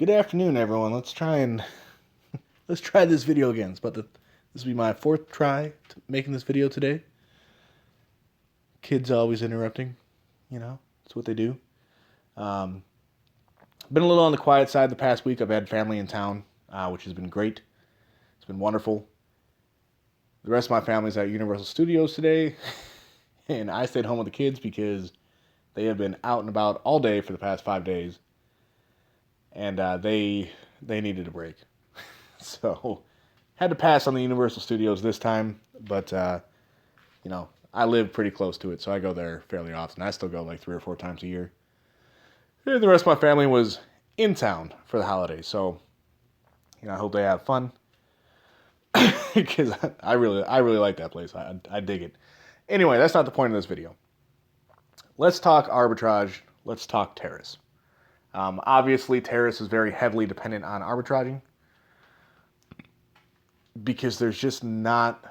Good afternoon, everyone. Let's try this video again. This will be my fourth try making this video today. Kids always interrupting, it's what they do. Been a little on the quiet side the past week. I've had family in town, which has been great. It's been wonderful. The rest of my family's at Universal Studios today, and I stayed home with the kids because they have been out and about all day for the past 5 days, and they needed a break. So had to pass on the Universal Studios this time, but I live pretty close to it, so I go there fairly often. I still go like 3 or 4 times a year. And the rest of my family was in town for the holidays, so I hope they have fun because I really like that place. I dig it. Anyway, that's not the point of this video. Let's talk arbitrage. Let's talk Teris. Obviously, Teris is very heavily dependent on arbitraging because there's just not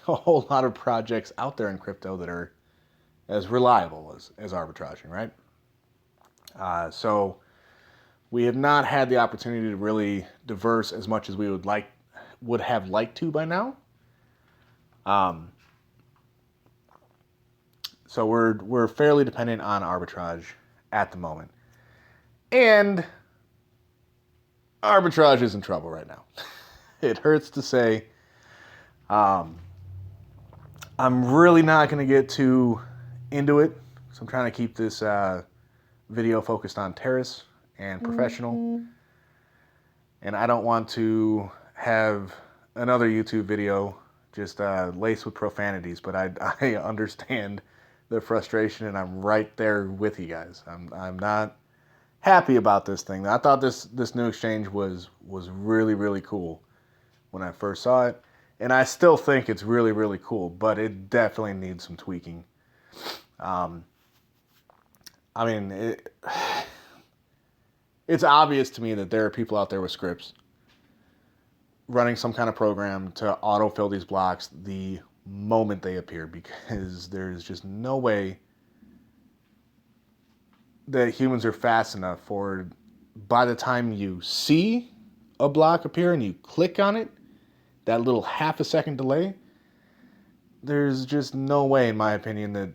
a whole lot of projects out there in crypto that are as reliable as arbitraging, right? So we have not had the opportunity to really diverse as much as we would have liked to by now. So we're fairly dependent on arbitrage at the moment. And arbitrage is in trouble right now. It hurts to say. I'm really not going to get too into it. So I'm trying to keep this video focused on Teris and professional. And I don't want to have another YouTube video just laced with profanities, but I understand the frustration, and I'm right there with you guys. I'm not happy about this thing. I thought this new exchange was really, really cool when I first saw it, and I still think it's really, really cool, but it definitely needs some tweaking. It's obvious to me that there are people out there with scripts running some kind of program to autofill these blocks the moment they appear, because there's just no way that humans are fast enough for, by the time you see a block appear and you click on it, that little half a second delay, there's just no way, in my opinion, that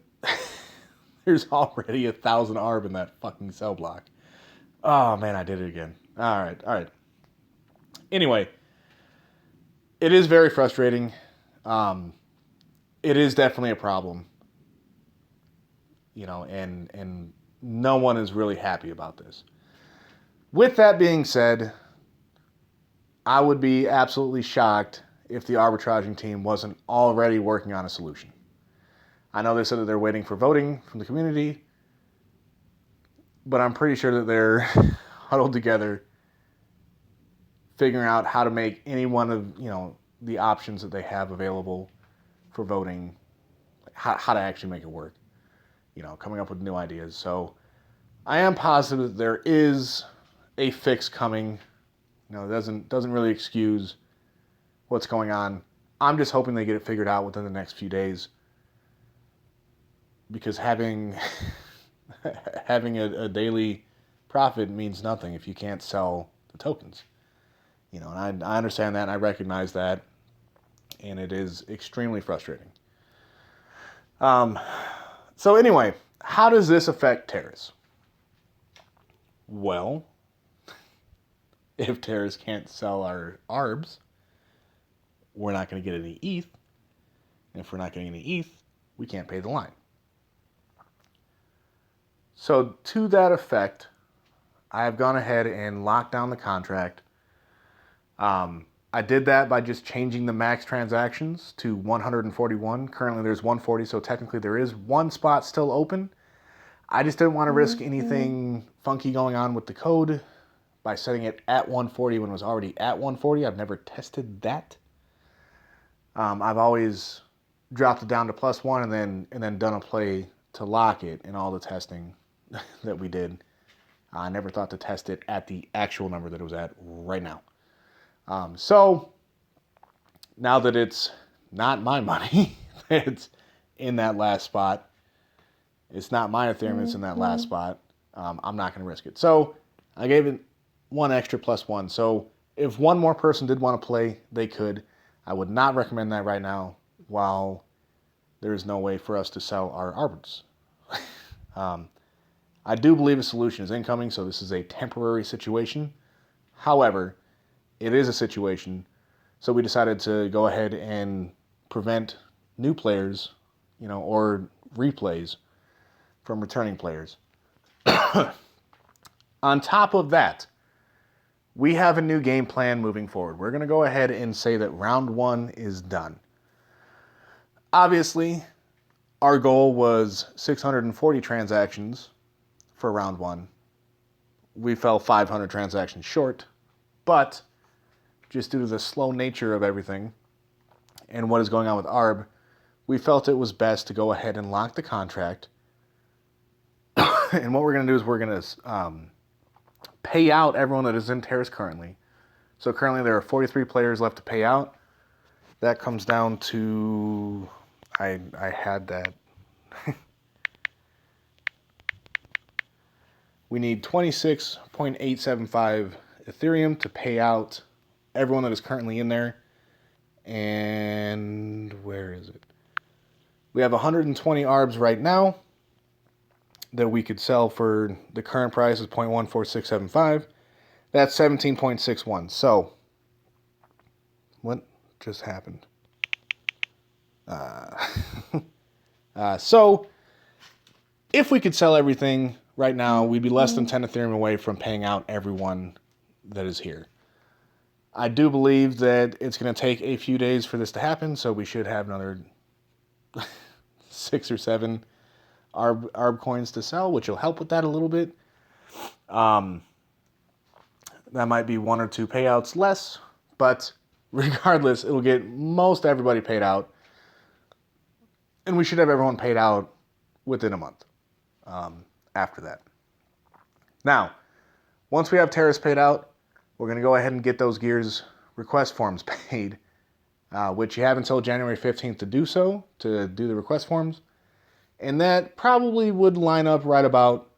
there's already 1,000 ARB in that fucking cell block. Oh man, I did it again. All right. Anyway, it is very frustrating. It is definitely a problem, and no one is really happy about this. With that being said, I would be absolutely shocked if the arbitraging team wasn't already working on a solution. I know they said that they're waiting for voting from the community, but I'm pretty sure that they're huddled together figuring out how to make any one of, the options that they have available for voting, how to actually make it work, coming up with new ideas. So I am positive that there is a fix coming. It doesn't really excuse what's going on. I'm just hoping they get it figured out within the next few days, because having a daily profit means nothing if you can't sell the tokens. And I understand that, and I recognize that, and it is extremely frustrating. So anyway, how does this affect Teris? Well, if Teris can't sell our ARBs, we're not going to get any ETH. And if we're not getting any ETH, we can't pay the line. So to that effect, I have gone ahead and locked down the contract. I did that by just changing the max transactions to 141. Currently there's 140, so technically there is one spot still open. I just didn't want to risk anything funky going on with the code by setting it at 140 when it was already at 140. I've never tested that. I've always dropped it down to +1 and then done a play to lock it in all the testing that we did. I never thought to test it at the actual number that it was at right now. So now that it's not my money, it's in that last spot. It's not my Ethereum, it's in that last spot. I'm not going to risk it. So I gave it one extra plus one. So if one more person did want to play, they could. I would not recommend that right now while there is no way for us to sell our arbiters. I do believe a solution is incoming, so this is a temporary situation. However, it is a situation, so we decided to go ahead and prevent new players, or replays from returning players. On top of that, we have a new game plan moving forward. We're going to go ahead and say that round 1 is done. Obviously, our goal was 640 transactions for round 1. We fell 500 transactions short, but just due to the slow nature of everything and what is going on with ARB, we felt it was best to go ahead and lock the contract. And what we're going to do is we're going to pay out everyone that is in Teris currently. So currently there are 43 players left to pay out. That comes down to, I had that. We need 26.875 Ethereum to pay out everyone that is currently in there. And where is it? We have 120 ARBs right now that we could sell for the current price is 0.14675. That's 17.61. So, what just happened? So, if we could sell everything right now, we'd be less than 10 Ethereum away from paying out everyone that is here. I do believe that it's going to take a few days for this to happen, so we should have another 6 or 7 ARB coins to sell, which will help with that a little bit. That might be 1 or 2 payouts less, but regardless, it'll get most everybody paid out, and we should have everyone paid out within a month after that. Now, once we have Teris paid out, we're going to go ahead and get those Gears request forms paid, which you have until January 15th to do so, to do the request forms. And that probably would line up right about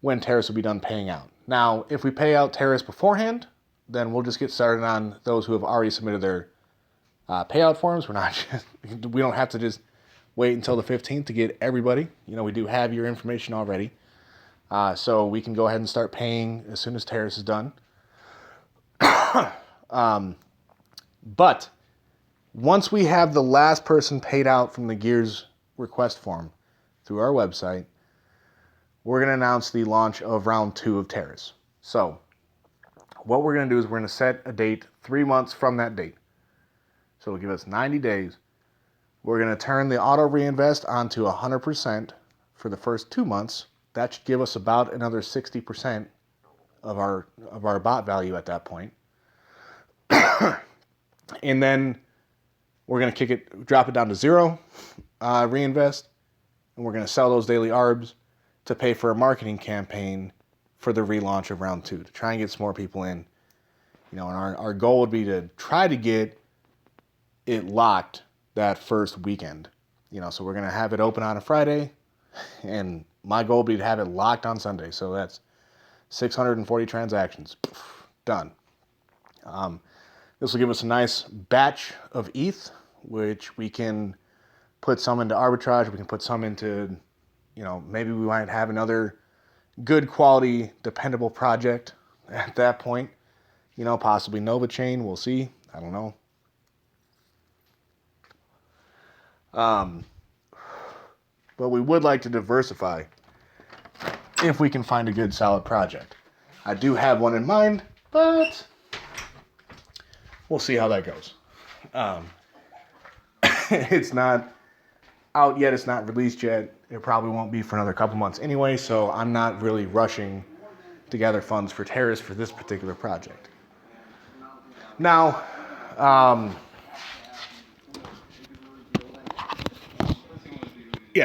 when Teris will be done paying out. Now, if we pay out Teris beforehand, then we'll just get started on those who have already submitted their payout forms. We don't have to just wait until the 15th to get everybody. We do have your information already. So we can go ahead and start paying as soon as Teris is done. But once we have the last person paid out from the Gears request form through our website, we're going to announce the launch of round 2 of Teris. So what we're going to do is we're going to set a date 3 months from that date. So it'll give us 90 days. We're going to turn the auto reinvest onto 100% for the first 2 months. That should give us about another 60% of our bot value at that point. And then we're going to drop it down to 0 reinvest, and we're going to sell those daily ARBs to pay for a marketing campaign for the relaunch of round 2 to try and get some more people in. And our goal would be to try to get it locked that first weekend. So we're going to have it open on a Friday, and my goal would be to have it locked on Sunday. So that's 640 transactions. Done. This will give us a nice batch of ETH, which we can put some into arbitrage. We can put some into, maybe we might have another good quality, dependable project at that point. Possibly Nova Chain. We'll see. I don't know. But we would like to diversify if we can find a good, solid project. I do have one in mind, but we'll see how that goes. It's not out yet. It's not released yet. It probably won't be for another couple months anyway, so I'm not really rushing to gather funds for Teris for this particular project. Now,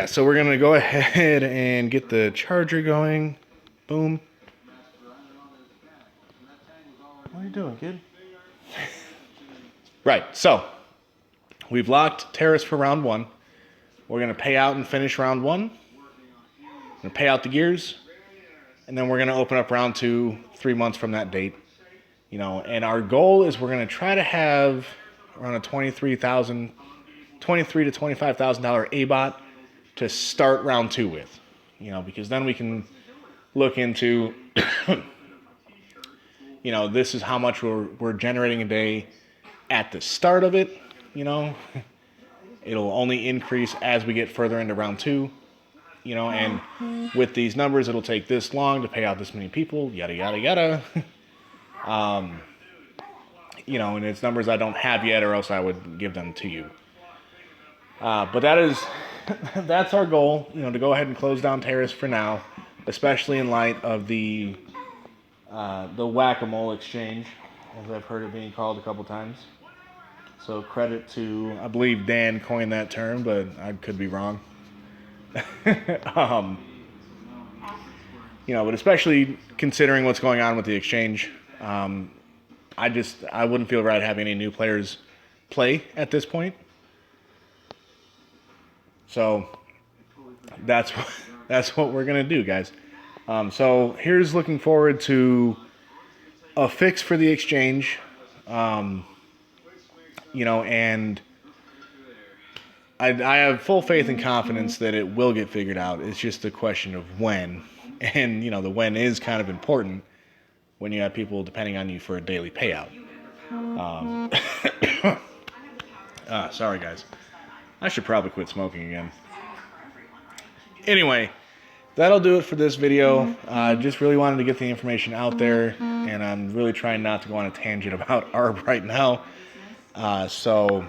so we're going to go ahead and get the charger going. Boom. What are you doing, kid? Right, so we've locked Teris for round 1. We're going to pay out and finish round 1. We're going to pay out the Gears. and then we're going to open up round 2 3 months from that date. And our goal is we're going to try to have around a $23 to $25,000 ABOT to start round 2 with, because then we can look into, this is how much we're generating a day at the start of it. It'll only increase as we get further into round 2. And with these numbers, it'll take this long to pay out this many people, yada, yada, yada. And it's numbers I don't have yet, or else I would give them to you. But that's our goal, to go ahead and close down Teris for now, especially in light of the whack-a-mole exchange, as I've heard it being called a couple times. So credit to, I believe Dan coined that term, but I could be wrong. But especially considering what's going on with the exchange, I wouldn't feel right having any new players play at this point. So that's what we're gonna do, guys. So here's looking forward to a fix for the exchange, and I have full faith and confidence that it will get figured out. It's just a question of when. And, the when is kind of important when you have people depending on you for a daily payout. Sorry, guys. I should probably quit smoking again. Anyway, that'll do it for this video. Just really wanted to get the information out there, and I'm really trying not to go on a tangent about ARB right now. So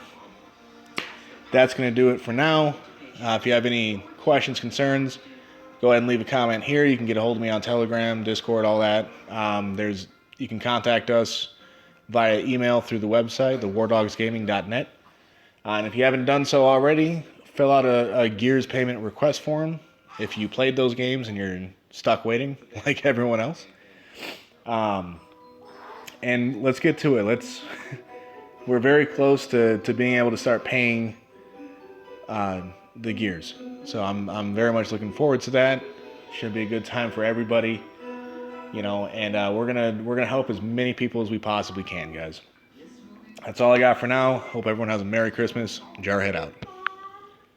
that's going to do it for now. If you have any questions, concerns, go ahead and leave a comment here. You can get a hold of me on Telegram, Discord, all that. You can contact us via email through the website, thewardogsgaming.net. And if you haven't done so already, fill out a Gears payment request form if you played those games and you're stuck waiting like everyone else. And let's get to it. We're very close to being able to start paying the Gears. So I'm very much looking forward to that. Should be a good time for everybody, and we're gonna help as many people as we possibly can, guys. That's all I got for now. Hope everyone has a Merry Christmas. Jarhead out.